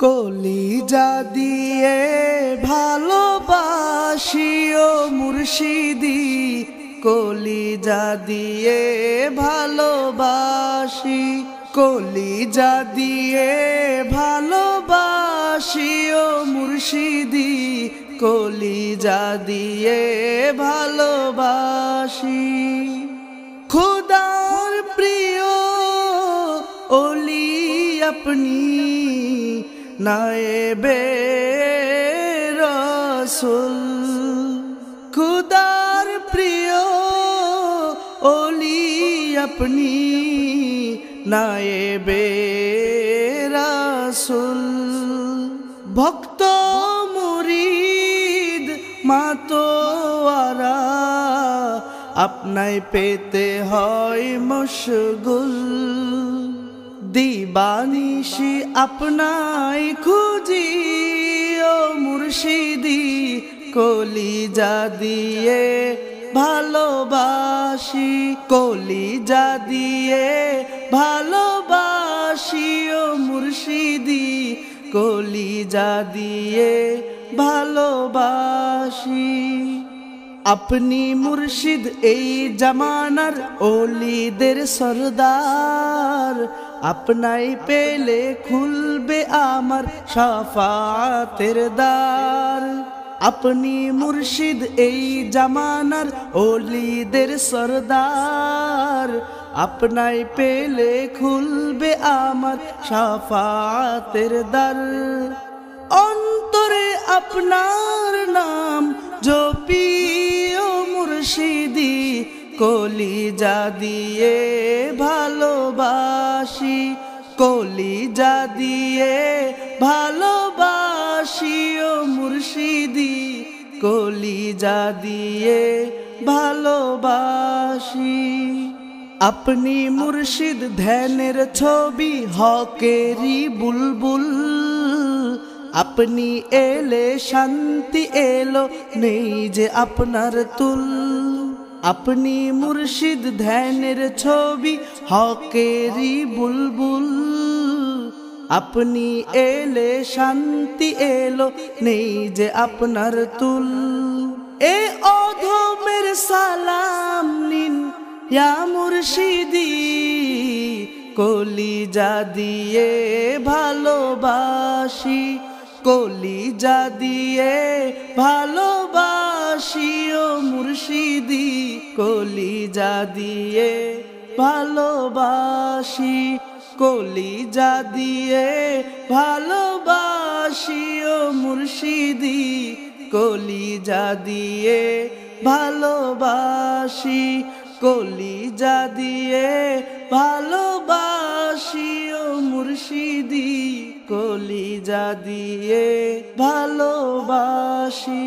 কলিজা দিয়ে ভালোবাসি ও মুর্শিদি, কলিজা দিয়ে ভালোবাসি, কলিজা দিয়ে ভালোবাসি ও মুর্শিদি, কলিজা দিয়ে ভালোবাসি। খুদার প্রিয় ওলি আপনি, নায়েবে রাসূল, খুদার প্রিয় ওলি আপনি, নায়েবে রাসূল। ভক্ত মুরিদ মাতোয়ারা আপনায় পেতে হয় মশগুল, দিবানিশি আপনায় খুঁজি ও মুর্শিদি, কলিজা দিয়ে ভালোবাসি, কলিজা দিয়ে ভালোবাসি ও মুর্শিদি, কলিজা দিয়ে ভালোবাসি। আপনি মুর্শিদ এই জামানার ওলিদের সরদার, আপনাই পেলে খুলবে আমার শাফাতের দ্বার। আপনি মুর্শিদ এই জামানার ওলিদের সরদার, আপনাই পেলে খুলবে আমার শাফাতের দ্বার। অন্তরে আপনার নাম জপি ও মুর্শিদি, কলিজা দিয়ে ভালোবাসি, কলিজা দিয়ে ভালোবাসি ও মুর্শিদি, কলিজা দিয়ে ভালোবাসি। আপনি মুর্শিদ ধ্যানের ছবি, হকেরি বুলবুল, আপনি এলে শান্তি এলো, নেই যে আপনার তুল। আপনি মুর্শিদ ধ্যানের ছবি, হকেরি বুলবুল, আপনি এলে শান্তি এলো, নেই যে আপনার তুল। এ অধমের সালাম নিন ইয়া মুর্শিদি, কলিজা দিয়ে ভালোবাসি, কলিজা দিয়ে ভালোবাসি ও মুর্শিদি, কলিজা দিয়ে ভালোবাসি, কলিজা দিয়ে ভালোবাসি ও মুর্শিদি, কলিজা দিয়ে ভালোবাসি, কলিজা দিয়ে ভালোবাসি ও মুর্শিদি, কলিজা দিয়ে ভালোবাসি।